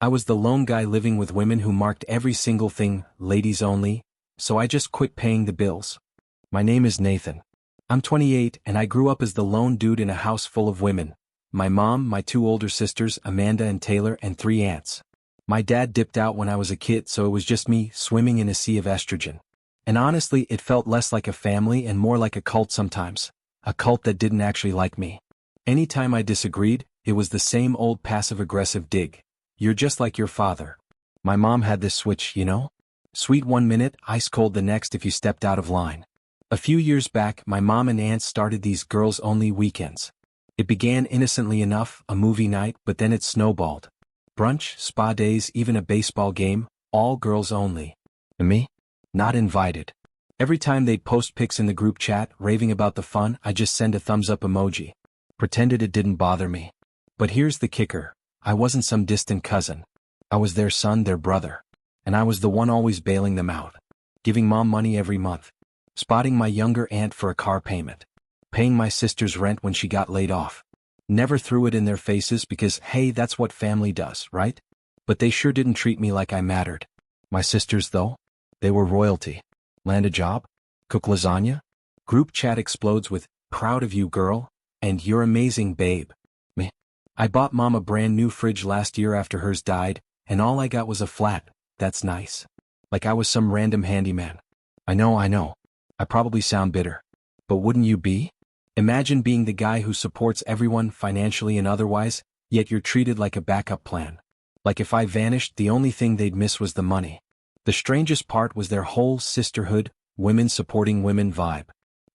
I was the lone guy living with women who marked every single thing, ladies only, so I just quit paying the bills. My name is Nathan. I'm 28 and I grew up as the lone dude in a house full of women. My mom, my two older sisters, Amanda and Taylor, and 3 aunts. My dad dipped out when I was a kid, so it was just me swimming in a sea of estrogen. And honestly, it felt less like a family and more like a cult sometimes. A cult that didn't actually like me. Anytime I disagreed, it was the same old passive-aggressive dig. You're just like your father. My mom had this switch, you know? Sweet one minute, ice cold the next if you stepped out of line. A few years back, my mom and aunts started these girls-only weekends. It began innocently enough, a movie night, but then it snowballed. Brunch, spa days, even a baseball game, all girls only. And me? Not invited. Every time they'd post pics in the group chat, raving about the fun, I just send a thumbs up emoji. Pretended it didn't bother me. But here's the kicker. I wasn't some distant cousin. I was their son, their brother. And I was the one always bailing them out. Giving mom money every month. Spotting my younger aunt for a car payment. Paying my sister's rent when she got laid off. Never threw it in their faces because, hey, that's what family does, right? But they sure didn't treat me like I mattered. My sisters, though? They were royalty. Land a job? Cook lasagna? Group chat explodes with, proud of you, girl, and you're amazing, babe. Me. I bought mom a brand new fridge last year after hers died, and all I got was a flat, that's nice. Like I was some random handyman. I know. I probably sound bitter. But wouldn't you be? Imagine being the guy who supports everyone financially and otherwise, yet you're treated like a backup plan. Like if I vanished, the only thing they'd miss was the money. The strangest part was their whole sisterhood, women supporting women vibe.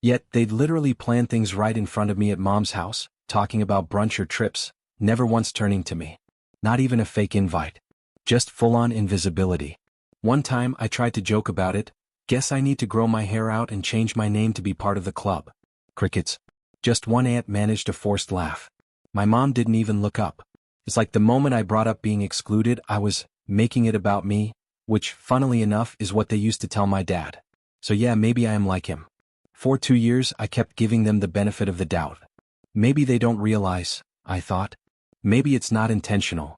Yet they'd literally plan things right in front of me at mom's house, talking about brunch or trips, never once turning to me. Not even a fake invite. Just full-on invisibility. One time I tried to joke about it, guess I need to grow my hair out and change my name to be part of the club. Crickets. Just one aunt managed a forced laugh. My mom didn't even look up. It's like the moment I brought up being excluded, I was making it about me, which, funnily enough, is what they used to tell my dad. So yeah, maybe I am like him. For 2 years, I kept giving them the benefit of the doubt. Maybe they don't realize, I thought. Maybe it's not intentional.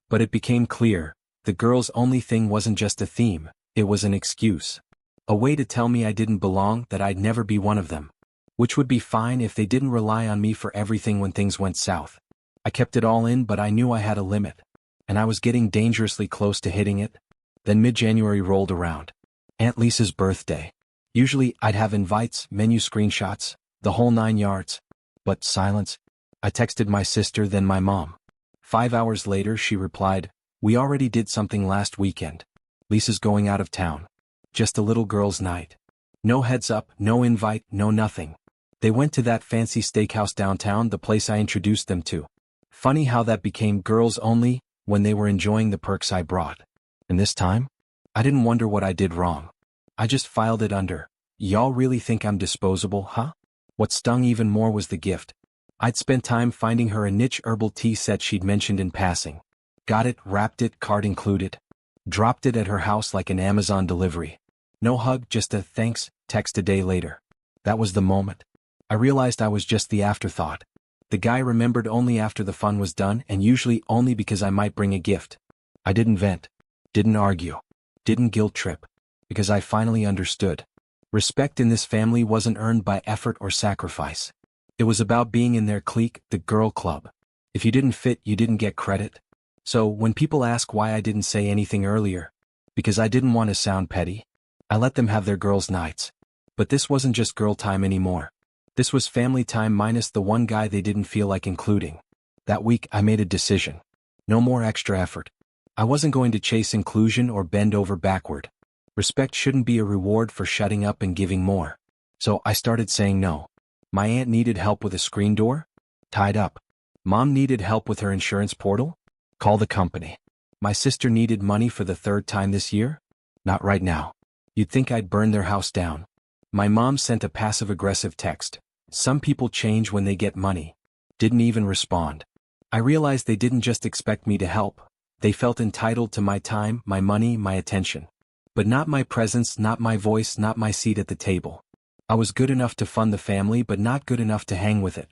But it became clear, the girls only thing wasn't just a theme, it was an excuse. A way to tell me I didn't belong, that I'd never be one of them. Which would be fine if they didn't rely on me for everything when things went south. I kept it all in, but I knew I had a limit. And I was getting dangerously close to hitting it. Then mid-January rolled around. Aunt Lisa's birthday. Usually, I'd have invites, menu screenshots, the whole 9 yards. But silence. I texted my sister, then my mom. 5 hours later, she replied, "We already did something last weekend. Lisa's going out of town. Just a little girl's night. No heads up, no invite, no nothing. They went to that fancy steakhouse downtown, the place I introduced them to. Funny how that became girls only, when they were enjoying the perks I brought. And this time? I didn't wonder what I did wrong. I just filed it under, y'all really think I'm disposable, huh? What stung even more was the gift. I'd spent time finding her a niche herbal tea set she'd mentioned in passing. Got it, wrapped it, card included. Dropped it at her house like an Amazon delivery. No hug, just a thanks text a day later. That was the moment. I realized I was just the afterthought. The guy remembered only after the fun was done, and usually only because I might bring a gift. I didn't vent. Didn't argue. Didn't guilt trip. Because I finally understood. Respect in this family wasn't earned by effort or sacrifice. It was about being in their clique, the girl club. If you didn't fit, you didn't get credit. So when people ask why I didn't say anything earlier, because I didn't want to sound petty, I let them have their girls' nights. But this wasn't just girl time anymore. This was family time minus the one guy they didn't feel like including. That week I made a decision. No more extra effort. I wasn't going to chase inclusion or bend over backward. Respect shouldn't be a reward for shutting up and giving more. So I started saying no. My aunt needed help with a screen door? Tied up. Mom needed help with her insurance portal? Call the company. My sister needed money for the 3rd time this year? Not right now. You'd think I'd burn their house down. My mom sent a passive-aggressive text. Some people change when they get money. Didn't even respond. I realized they didn't just expect me to help. They felt entitled to my time, my money, my attention. But not my presence, not my voice, not my seat at the table. I was good enough to fund the family, but not good enough to hang with it.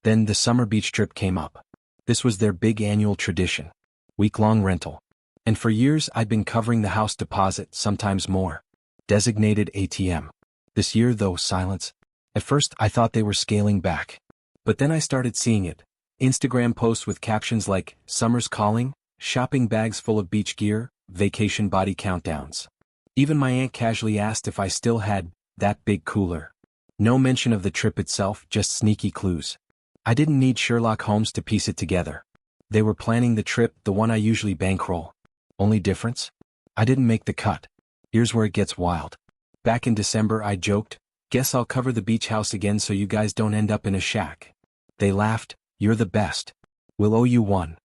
Then the summer beach trip came up. This was their big annual tradition. Week-long rental. And for years I'd been covering the house deposit, sometimes more. Designated ATM. This year though, silence. At first I thought they were scaling back. But then I started seeing it. Instagram posts with captions like, "Summer's calling," shopping bags full of beach gear, vacation body countdowns. Even my aunt casually asked if I still had that big cooler. No mention of the trip itself, just sneaky clues. I didn't need Sherlock Holmes to piece it together. They were planning the trip, the one I usually bankroll. Only difference? I didn't make the cut. Here's where it gets wild. Back in December I joked, "Guess I'll cover the beach house again so you guys don't end up in a shack." They laughed, "You're the best. We'll owe you one."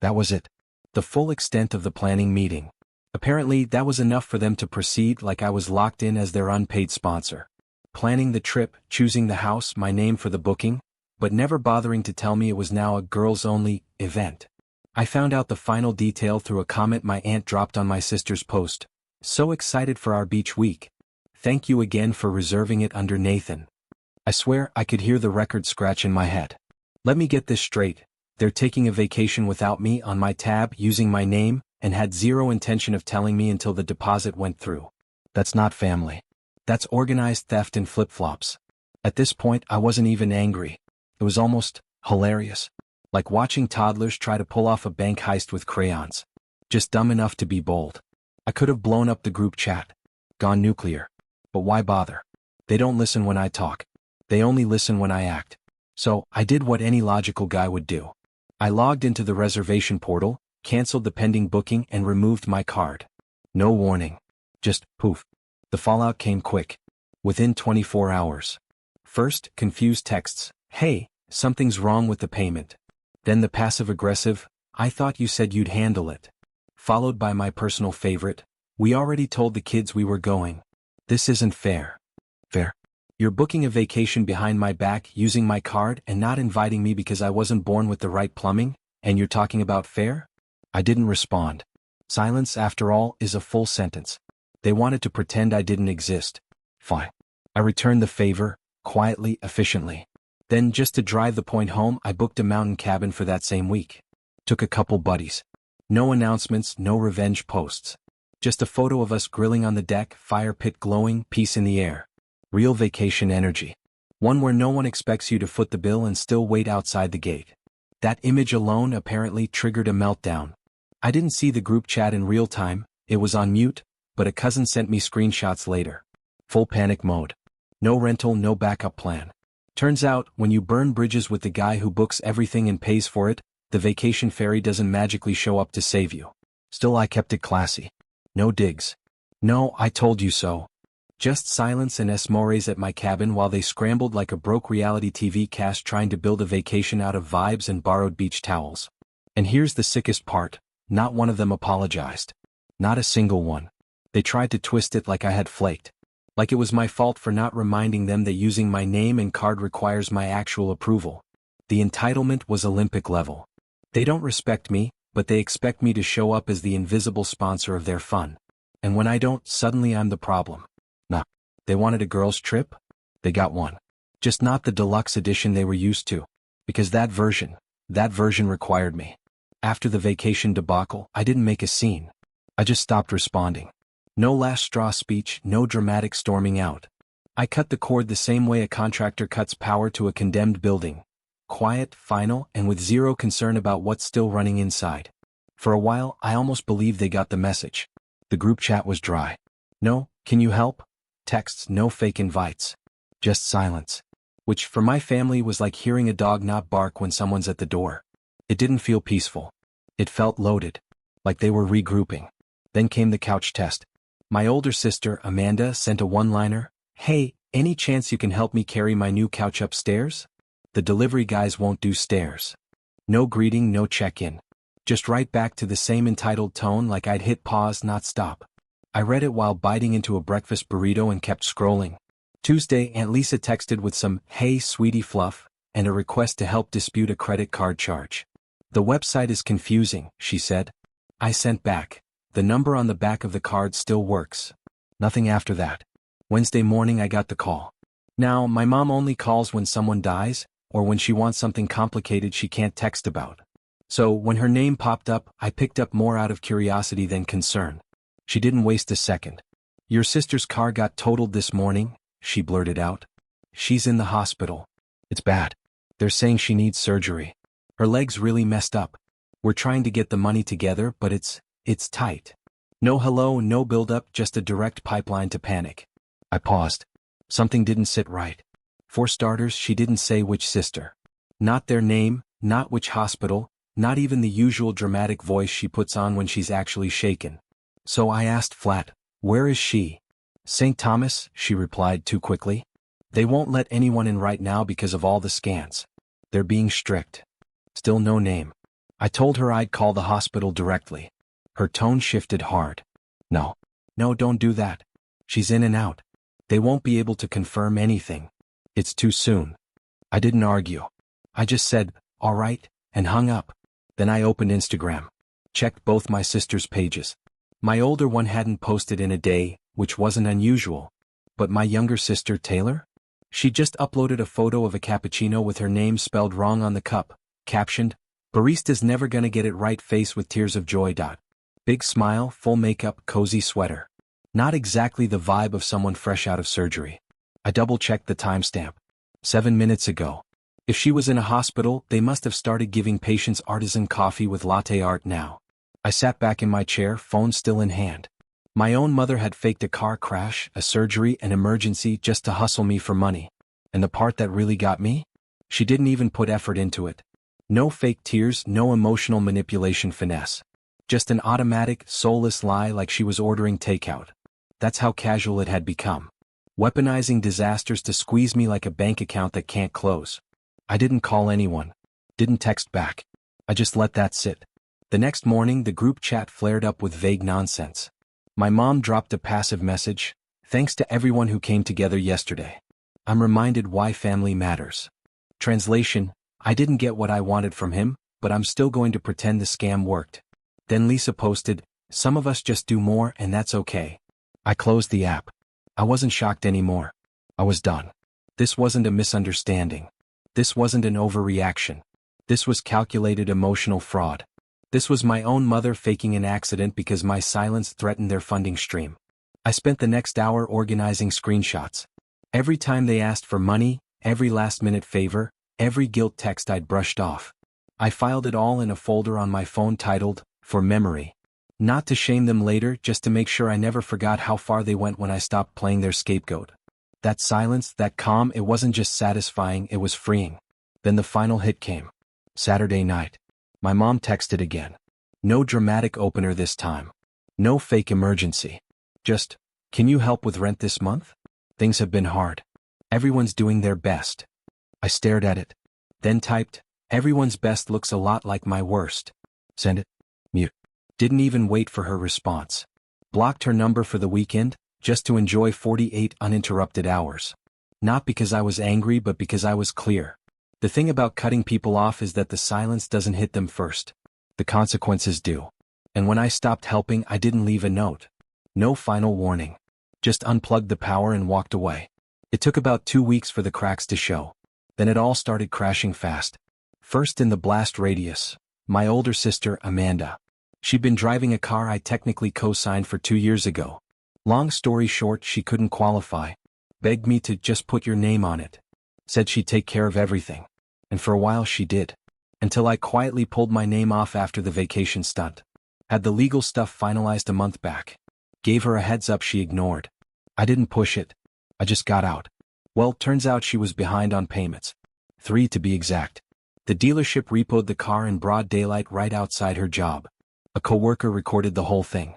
That was it. The full extent of the planning meeting. Apparently that was enough for them to proceed like I was locked in as their unpaid sponsor. Planning the trip, choosing the house, my name for the booking, but never bothering to tell me it was now a girls-only event. I found out the final detail through a comment my aunt dropped on my sister's post. "So excited for our beach week. Thank you again for reserving it under Nathan." I swear I could hear the record scratch in my head. Let me get this straight. They're taking a vacation without me on my tab, using my name, and had zero intention of telling me until the deposit went through. That's not family. That's organized theft and flip-flops. At this point I wasn't even angry. It was almost hilarious. Like watching toddlers try to pull off a bank heist with crayons. Just dumb enough to be bold. I could have blown up the group chat. Gone nuclear. But why bother? They don't listen when I talk. They only listen when I act. So, I did what any logical guy would do. I logged into the reservation portal, canceled the pending booking and removed my card. No warning. Just, poof. The fallout came quick. Within 24 hours. First, confused texts. "Hey, something's wrong with the payment." Then the passive-aggressive, "I thought you said you'd handle it." Followed by my personal favorite, "We already told the kids we were going. This isn't fair." Fair? You're booking a vacation behind my back using my card and not inviting me because I wasn't born with the right plumbing, and you're talking about fair? I didn't respond. Silence, after all, is a full sentence. They wanted to pretend I didn't exist. Fine. I returned the favor, quietly, efficiently. Then, just to drive the point home, I booked a mountain cabin for that same week. Took a couple buddies. No announcements, no revenge posts. Just a photo of us grilling on the deck, fire pit glowing, peace in the air. Real vacation energy. One where no one expects you to foot the bill and still wait outside the gate. That image alone apparently triggered a meltdown. I didn't see the group chat in real time, it was on mute, but a cousin sent me screenshots later. Full panic mode. No rental, no backup plan. Turns out, when you burn bridges with the guy who books everything and pays for it, the vacation fairy doesn't magically show up to save you. Still, I kept it classy. No digs. No, I told you so. Just silence and esmores at my cabin while they scrambled like a broke reality TV cast trying to build a vacation out of vibes and borrowed beach towels. And here's the sickest part, not one of them apologized. Not a single one. They tried to twist it like I had flaked. Like it was my fault for not reminding them that using my name and card requires my actual approval. The entitlement was Olympic level. They don't respect me, but they expect me to show up as the invisible sponsor of their fun. And when I don't, suddenly I'm the problem. Nah. They wanted a girls' trip? They got one. Just not the deluxe edition they were used to. Because that version required me. After the vacation debacle, I didn't make a scene. I just stopped responding. No last straw speech, no dramatic storming out. I cut the cord the same way a contractor cuts power to a condemned building. Quiet, final, and with zero concern about what's still running inside. For a while, I almost believed they got the message. The group chat was dry. No, can you help? Texts, no fake invites. Just silence. Which, for my family, was like hearing a dog not bark when someone's at the door. It didn't feel peaceful. It felt loaded. Like they were regrouping. Then came the couch test. My older sister, Amanda, sent a one-liner. "Hey, any chance you can help me carry my new couch upstairs? The delivery guys won't do stairs." No greeting, no check-in. Just right back to the same entitled tone like I'd hit pause, not stop. I read it while biting into a breakfast burrito and kept scrolling. Tuesday, Aunt Lisa texted with some "Hey, sweetie" fluff, and a request to help dispute a credit card charge. "The website is confusing," she said. I sent back. "The number on the back of the card still works." Nothing after that. Wednesday morning I got the call. Now, my mom only calls when someone dies, or when she wants something complicated she can't text about. So, when her name popped up, I picked up more out of curiosity than concern. She didn't waste a second. "Your sister's car got totaled this morning," she blurted out. "She's in the hospital. It's bad. They're saying she needs surgery. Her leg's really messed up. We're trying to get the money together, but it's tight." No hello, no build-up, just a direct pipeline to panic. I paused. Something didn't sit right. For starters, she didn't say which sister. Not their name, not which hospital, not even the usual dramatic voice she puts on when she's actually shaken. So I asked flat, "Where is she?" "St. Thomas," she replied too quickly. "They won't let anyone in right now because of all the scans. They're being strict." Still no name. I told her I'd call the hospital directly. Her tone shifted hard. "No. No, don't do that. She's in and out. They won't be able to confirm anything. It's too soon." I didn't argue. I just said, "All right," and hung up. Then I opened Instagram. Checked both my sister's pages. My older one hadn't posted in a day, which wasn't unusual. But my younger sister, Taylor? She just uploaded a photo of a cappuccino with her name spelled wrong on the cup, captioned, "Barista's never gonna get it right, face with tears of joy. Big smile, full makeup, cozy sweater." Not exactly the vibe of someone fresh out of surgery. I double-checked the timestamp. 7 minutes ago. If she was in a hospital, they must have started giving patients artisan coffee with latte art now. I sat back in my chair, phone still in hand. My own mother had faked a car crash, a surgery, an emergency just to hustle me for money. And the part that really got me? She didn't even put effort into it. No fake tears, no emotional manipulation finesse. Just an automatic, soulless lie like she was ordering takeout. That's how casual it had become. Weaponizing disasters to squeeze me like a bank account that can't close. I didn't call anyone. Didn't text back. I just let that sit. The next morning, the group chat flared up with vague nonsense. My mom dropped a passive message, "Thanks to everyone who came together yesterday. I'm reminded why family matters." Translation, I didn't get what I wanted from him, but I'm still going to pretend the scam worked. Then Lisa posted, "Some of us just do more and that's okay." I closed the app. I wasn't shocked anymore. I was done. This wasn't a misunderstanding. This wasn't an overreaction. This was calculated emotional fraud. This was my own mother faking an accident because my silence threatened their funding stream. I spent the next hour organizing screenshots. Every time they asked for money, every last-minute favor, every guilt text I'd brushed off. I filed it all in a folder on my phone titled, "For Memory." Not to shame them later, just to make sure I never forgot how far they went when I stopped playing their scapegoat. That silence, that calm, it wasn't just satisfying, it was freeing. Then the final hit came. Saturday night. My mom texted again. No dramatic opener this time. No fake emergency. Just, "Can you help with rent this month? Things have been hard. Everyone's doing their best." I stared at it. Then typed, "Everyone's best looks a lot like my worst. Send it." Mute. Didn't even wait for her response. Blocked her number for the weekend, just to enjoy 48 uninterrupted hours. Not because I was angry, but because I was clear. The thing about cutting people off is that the silence doesn't hit them first. The consequences do. And when I stopped helping, I didn't leave a note. No final warning. Just unplugged the power and walked away. It took about 2 weeks for the cracks to show. Then it all started crashing fast. First in the blast radius. My older sister, Amanda. She'd been driving a car I technically co-signed for 2 years ago. Long story short, she couldn't qualify. Begged me to just put your name on it. Said she'd take care of everything. And for a while she did. Until I quietly pulled my name off after the vacation stunt. Had the legal stuff finalized a month back. Gave her a heads up she ignored. I didn't push it. I just got out. Well, turns out she was behind on payments. 3 to be exact. The dealership repoed the car in broad daylight right outside her job. A coworker recorded the whole thing.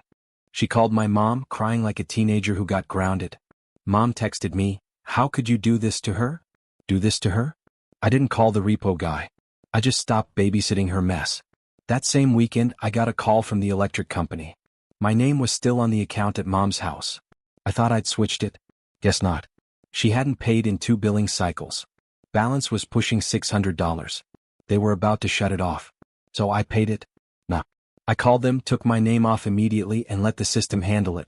She called my mom, crying like a teenager who got grounded. Mom texted me, "How could you do this to her?" Do this to her? I didn't call the repo guy. I just stopped babysitting her mess. That same weekend, I got a call from the electric company. My name was still on the account at Mom's house. I thought I'd switched it. Guess not. She hadn't paid in 2 billing cycles. Balance was pushing $600. They were about to shut it off. So I paid it. Nah. I called them, took my name off immediately, and let the system handle it.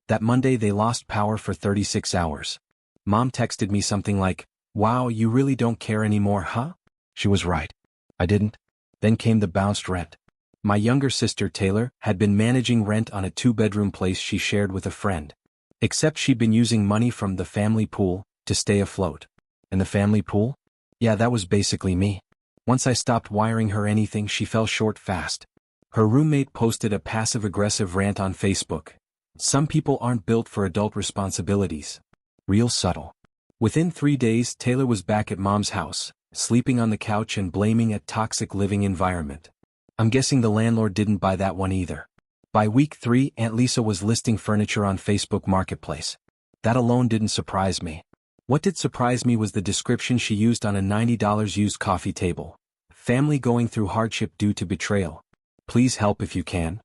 That Monday they lost power for 36 hours. Mom texted me something like, "Wow, you really don't care anymore, huh?" She was right. I didn't. Then came the bounced rent. My younger sister Taylor had been managing rent on a 2-bedroom place she shared with a friend. Except she'd been using money from the family pool to stay afloat. And the family pool? Yeah, that was basically me. Once I stopped wiring her anything, she fell short fast. Her roommate posted a passive-aggressive rant on Facebook. Some people aren't built for adult responsibilities. Real subtle. Within 3 days, Taylor was back at Mom's house, sleeping on the couch and blaming a toxic living environment. I'm guessing the landlord didn't buy that one either. By week 3, Aunt Lisa was listing furniture on Facebook Marketplace. That alone didn't surprise me. What did surprise me was the description she used on a $90 used coffee table. Family going through hardship due to betrayal. Please help if you can.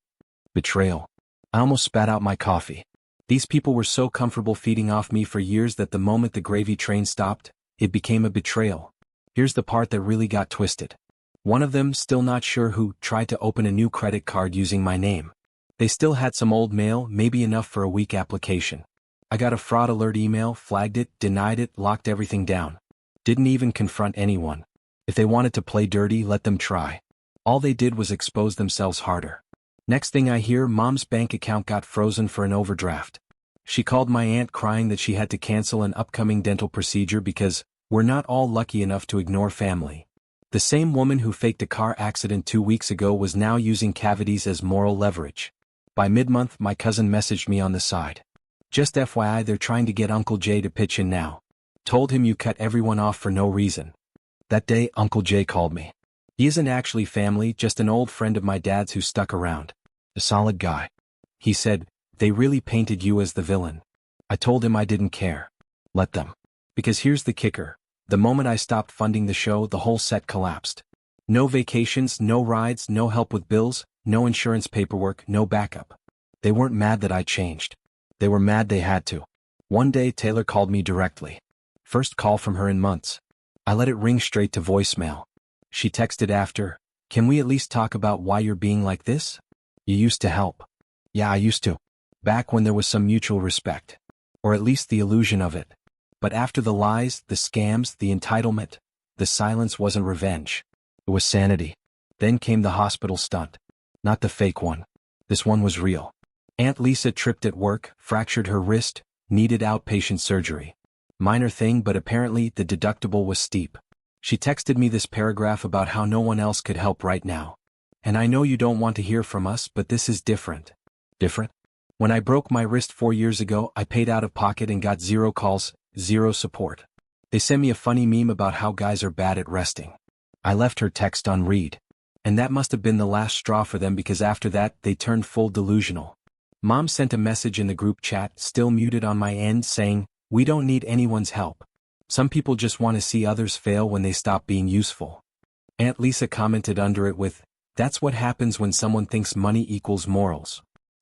Betrayal. I almost spat out my coffee. These people were so comfortable feeding off me for years that the moment the gravy train stopped, it became a betrayal. Here's the part that really got twisted. One of them, still not sure who, tried to open a new credit card using my name. They still had some old mail, maybe enough for a week application. I got a fraud alert email, flagged it, denied it, locked everything down. Didn't even confront anyone. If they wanted to play dirty, let them try. All they did was expose themselves harder. Next thing I hear, Mom's bank account got frozen for an overdraft. She called my aunt crying that she had to cancel an upcoming dental procedure because we're not all lucky enough to ignore family. The same woman who faked a car accident 2 weeks ago was now using cavities as moral leverage. By mid-month, my cousin messaged me on the side. Just FYI, they're trying to get Uncle Jay to pitch in now. Told him you cut everyone off for no reason. That day, Uncle Jay called me. He isn't actually family, just an old friend of my dad's who stuck around. A solid guy. He said, they really painted you as the villain. I told him I didn't care. Let them. Because here's the kicker. The moment I stopped funding the show, the whole set collapsed. No vacations, no rides, no help with bills, no insurance paperwork, no backup. They weren't mad that I changed. They were mad they had to. One day Taylor called me directly. First call from her in months. I let it ring straight to voicemail. She texted after, can we at least talk about why you're being like this? You used to help. Yeah, I used to. Back when there was some mutual respect. Or at least the illusion of it. But after the lies, the scams, the entitlement, the silence wasn't revenge. It was sanity. Then came the hospital stunt. Not the fake one. This one was real. Aunt Lisa tripped at work, fractured her wrist, needed outpatient surgery. Minor thing, but apparently the deductible was steep. She texted me this paragraph about how no one else could help right now. And I know you don't want to hear from us, but this is different. Different? When I broke my wrist 4 years ago, I paid out of pocket and got 0 calls, 0 support. They sent me a funny meme about how guys are bad at resting. I left her text unread. And that must have been the last straw for them because after that, they turned full delusional. Mom sent a message in the group chat, still muted on my end, saying, we don't need anyone's help. Some people just want to see others fail when they stop being useful. Aunt Lisa commented under it with, that's what happens when someone thinks money equals morals.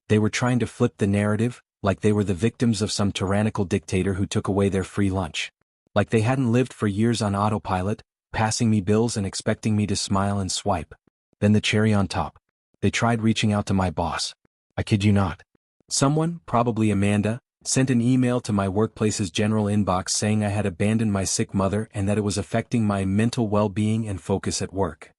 They were trying to flip the narrative, like they were the victims of some tyrannical dictator who took away their free lunch. Like they hadn't lived for years on autopilot, passing me bills and expecting me to smile and swipe. Then the cherry on top. They tried reaching out to my boss. I kid you not. Someone, probably Amanda, sent an email to my workplace's general inbox saying I had abandoned my sick mother and that it was affecting my mental well-being and focus at work.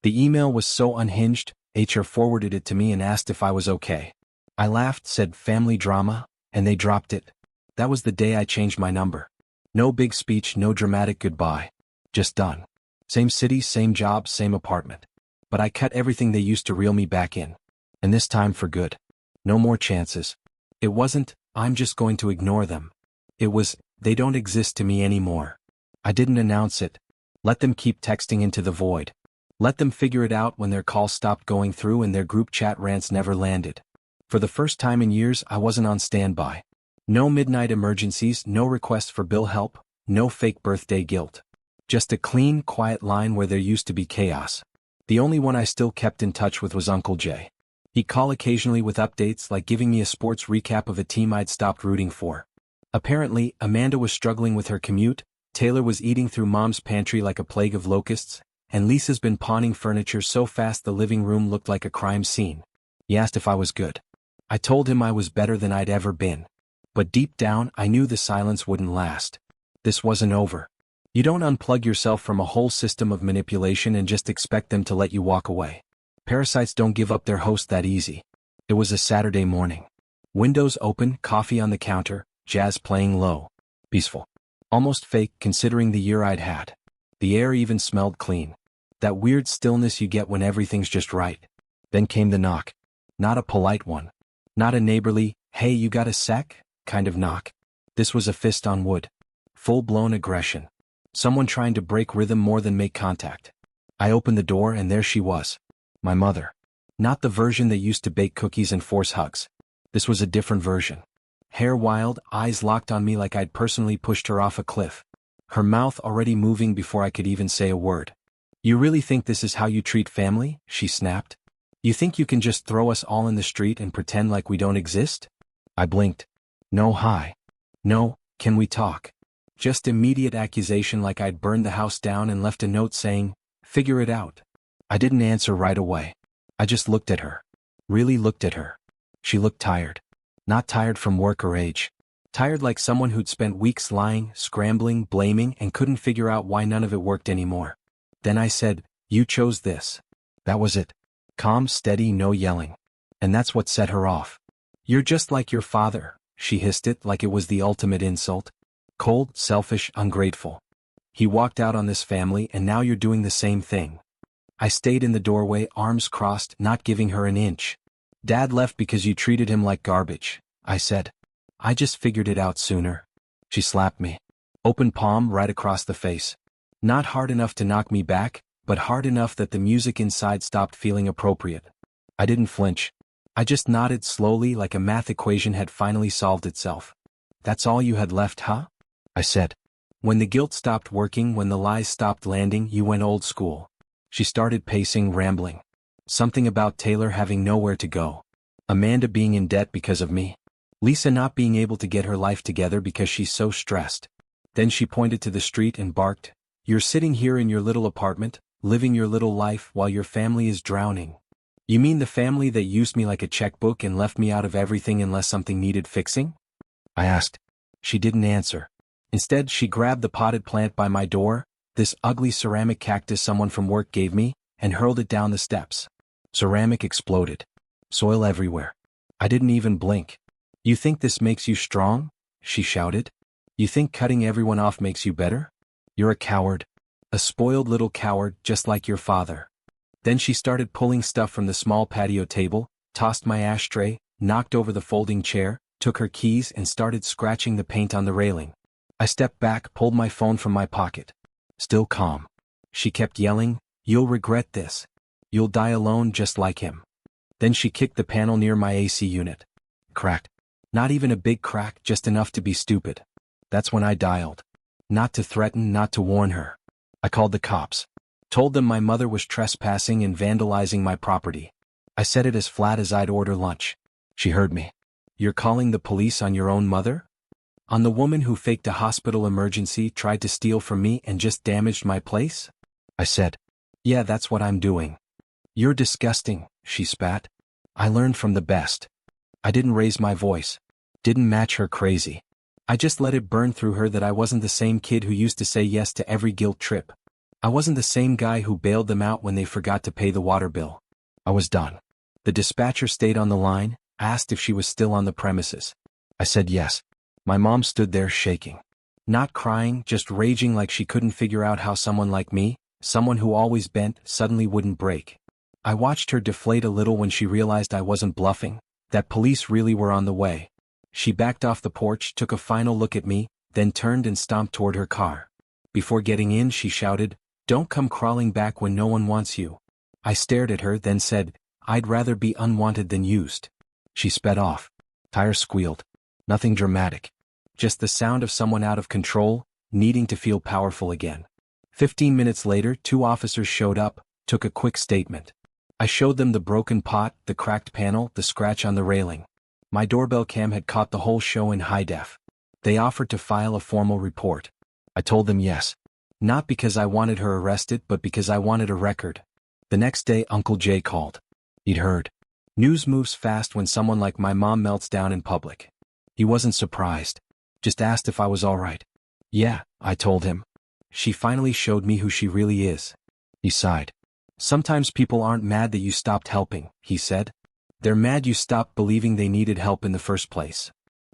The email was so unhinged, HR forwarded it to me and asked if I was okay. I laughed, said family drama, and they dropped it. That was the day I changed my number. No big speech, no dramatic goodbye. Just done. Same city, same job, same apartment. But I cut everything they used to reel me back in. And this time for good. No more chances. It wasn't, I'm just going to ignore them. It was, they don't exist to me anymore. I didn't announce it. Let them keep texting into the void. Let them figure it out when their calls stopped going through and their group chat rants never landed. For the first time in years, I wasn't on standby. No midnight emergencies, no requests for bill help, no fake birthday guilt. Just a clean, quiet line where there used to be chaos. The only one I still kept in touch with was Uncle Jay. He'd call occasionally with updates like giving me a sports recap of a team I'd stopped rooting for. Apparently, Amanda was struggling with her commute, Taylor was eating through Mom's pantry like a plague of locusts, and Lisa's been pawning furniture so fast the living room looked like a crime scene. He asked if I was good. I told him I was better than I'd ever been. But deep down, I knew the silence wouldn't last. This wasn't over. You don't unplug yourself from a whole system of manipulation and just expect them to let you walk away. Parasites don't give up their host that easy. It was a Saturday morning. Windows open, coffee on the counter, jazz playing low. Peaceful. Almost fake considering the year I'd had. The air even smelled clean. That weird stillness you get when everything's just right. Then came the knock. Not a polite one. Not a neighborly, hey you got a sec, kind of knock. This was a fist on wood. Full-blown aggression. Someone trying to break rhythm more than make contact. I opened the door and there she was. My mother. Not the version that used to bake cookies and force hugs. This was a different version. Hair wild, eyes locked on me like I'd personally pushed her off a cliff. Her mouth already moving before I could even say a word. You really think this is how you treat family? She snapped. You think you can just throw us all in the street and pretend like we don't exist? I blinked. No hi. No, can we talk? Just immediate accusation like I'd burned the house down and left a note saying, figure it out. I didn't answer right away. I just looked at her. Really looked at her. She looked tired. Not tired from work or age. Tired like someone who'd spent weeks lying, scrambling, blaming, and couldn't figure out why none of it worked anymore. Then I said, you chose this. That was it. Calm, steady, no yelling. And that's what set her off. You're just like your father, she hissed it like it was the ultimate insult. Cold, selfish, ungrateful. He walked out on this family and now you're doing the same thing. I stayed in the doorway, arms crossed, not giving her an inch. Dad left because you treated him like garbage, I said. I just figured it out sooner. She slapped me. Open palm right across the face. Not hard enough to knock me back, but hard enough that the music inside stopped feeling appropriate. I didn't flinch. I just nodded slowly like a math equation had finally solved itself. That's all you had left, huh? I said. When the guilt stopped working, when the lies stopped landing, you went old school. She started pacing, rambling. Something about Taylor having nowhere to go. Amanda being in debt because of me. Lisa not being able to get her life together because she's so stressed. Then she pointed to the street and barked, you're sitting here in your little apartment, living your little life while your family is drowning. You mean the family that used me like a checkbook and left me out of everything unless something needed fixing? I asked. She didn't answer. Instead, she grabbed the potted plant by my door, this ugly ceramic cactus someone from work gave me, and hurled it down the steps. Ceramic exploded. Soil everywhere. I didn't even blink. You think this makes you strong? She shouted. You think cutting everyone off makes you better? You're a coward. A spoiled little coward just like your father. Then she started pulling stuff from the small patio table, tossed my ashtray, knocked over the folding chair, took her keys and started scratching the paint on the railing. I stepped back, pulled my phone from my pocket. Still calm. She kept yelling, you'll regret this. You'll die alone just like him. Then she kicked the panel near my AC unit. Cracked. Not even a big crack, just enough to be stupid. That's when I dialed. Not to threaten, not to warn her. I called the cops. Told them my mother was trespassing and vandalizing my property. I said it as flat as I'd order lunch. She heard me. You're calling the police on your own mother? On the woman who faked a hospital emergency, tried to steal from me and just damaged my place? I said. Yeah, that's what I'm doing. You're disgusting, she spat. I learned from the best. I didn't raise my voice. Didn't match her crazy. I just let it burn through her that I wasn't the same kid who used to say yes to every guilt trip. I wasn't the same guy who bailed them out when they forgot to pay the water bill. I was done. The dispatcher stayed on the line, asked if she was still on the premises. I said yes. My mom stood there shaking. Not crying, just raging like she couldn't figure out how someone like me, someone who always bent, suddenly wouldn't break. I watched her deflate a little when she realized I wasn't bluffing, that police really were on the way. She backed off the porch, took a final look at me, then turned and stomped toward her car. Before getting in, she shouted, "Don't come crawling back when no one wants you." I stared at her, then said, "I'd rather be unwanted than used." She sped off. Tires squealed. Nothing dramatic. Just the sound of someone out of control, needing to feel powerful again. 15 minutes later, 2 officers showed up, took a quick statement. I showed them the broken pot, the cracked panel, the scratch on the railing. My doorbell cam had caught the whole show in high def. They offered to file a formal report. I told them yes. Not because I wanted her arrested, but because I wanted a record. The next day, Uncle Jay called. He'd heard. News moves fast when someone like my mom melts down in public. He wasn't surprised. Just asked if I was all right. Yeah, I told him. she finally showed me who she really is. He sighed. Sometimes people aren't mad that you stopped helping, he said. They're mad you stopped believing they needed help in the first place.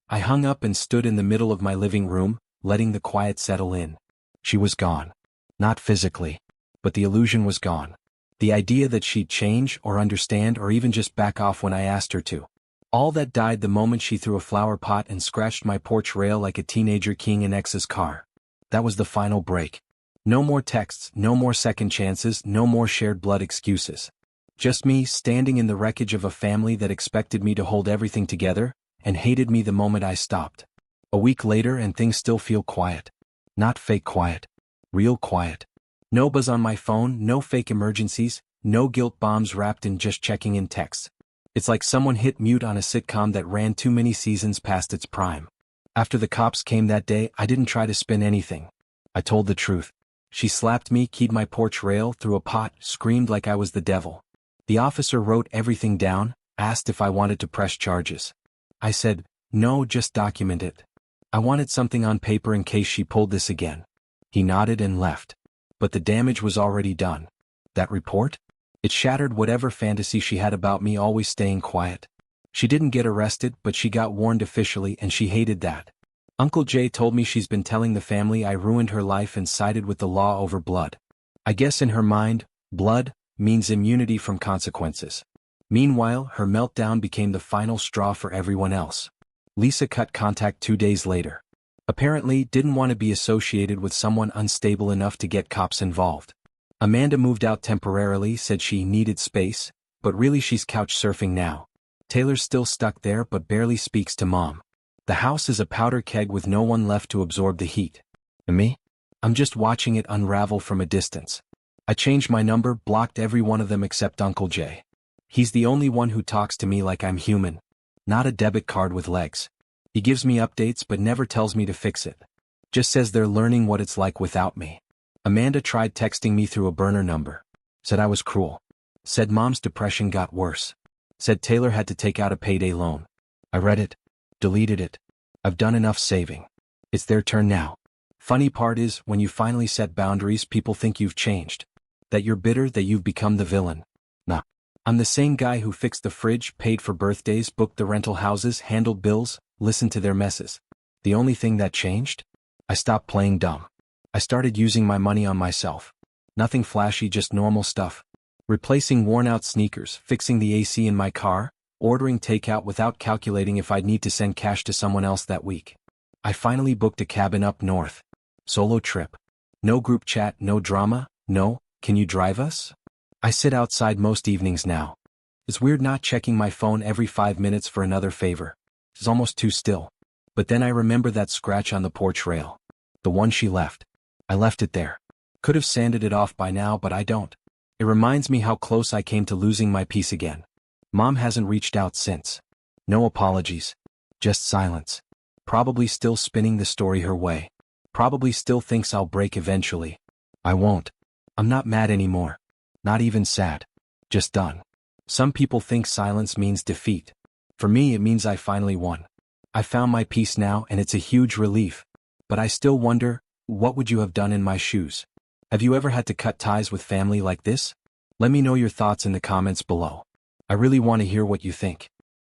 I hung up and stood in the middle of my living room, letting the quiet settle in. She was gone. Not physically. But the illusion was gone. The idea that she'd change or understand or even just back off when I asked her to. All that died the moment she threw a flower pot and scratched my porch rail like a teenager keying an ex's car. That was the final break. No more texts, no more second chances, no more shared blood excuses. Just me standing in the wreckage of a family that expected me to hold everything together, and hated me the moment I stopped. A week later and things still feel quiet. Not fake quiet. Real quiet. No buzz on my phone, no fake emergencies, no guilt bombs wrapped in just checking in texts. It's like someone hit mute on a sitcom that ran too many seasons past its prime. After the cops came that day, I didn't try to spin anything. I told the truth. She slapped me, keyed my porch rail, threw a pot, screamed like I was the devil. The officer wrote everything down, asked if I wanted to press charges. I said, no, just document it. I wanted something on paper in case she pulled this again. He nodded and left. But the damage was already done. That report? It shattered whatever fantasy she had about me always staying quiet. She didn't get arrested, but she got warned officially, and she hated that. Uncle Jay told me she's been telling the family I ruined her life and sided with the law over blood. I guess in her mind, blood means immunity from consequences. Meanwhile, her meltdown became the final straw for everyone else. Lisa cut contact 2 days later. Apparently didn't want to be associated with someone unstable enough to get cops involved. Amanda moved out temporarily, said she needed space, but really she's couch surfing now. Taylor's still stuck there but barely speaks to Mom. The house is a powder keg with no one left to absorb the heat. And me? I'm just watching it unravel from a distance. I changed my number, blocked every one of them except Uncle Jay. He's the only one who talks to me like I'm human. Not a debit card with legs. He gives me updates but never tells me to fix it. Just says they're learning what it's like without me. Amanda tried texting me through a burner number. Said I was cruel. Said Mom's depression got worse. Said Taylor had to take out a payday loan. I read it. Deleted it. I've done enough saving. It's their turn now. Funny part is, when you finally set boundaries, people think you've changed. That you're bitter, that you've become the villain. Nah. I'm the same guy who fixed the fridge, paid for birthdays, booked the rental houses, handled bills, listened to their messes. The only thing that changed? I stopped playing dumb. I started using my money on myself. Nothing flashy, just normal stuff. Replacing worn-out sneakers, fixing the AC in my car, ordering takeout without calculating if I'd need to send cash to someone else that week. I finally booked a cabin up north. Solo trip. No group chat, no drama, no, can you drive us? I sit outside most evenings now. It's weird not checking my phone every 5 minutes for another favor. It's almost too still. But then I remember that scratch on the porch rail. The one she left. I left it there. Could have sanded it off by now, but I don't. It reminds me how close I came to losing my peace again. Mom hasn't reached out since. No apologies. Just silence. Probably still spinning the story her way. Probably still thinks I'll break eventually. I won't. I'm not mad anymore. Not even sad. Just done. Some people think silence means defeat. For me, it means I finally won. I found my peace now, and it's a huge relief. But I still wonder, what would you have done in my shoes? Have you ever had to cut ties with family like this? Let me know your thoughts in the comments below. I really want to hear what you think.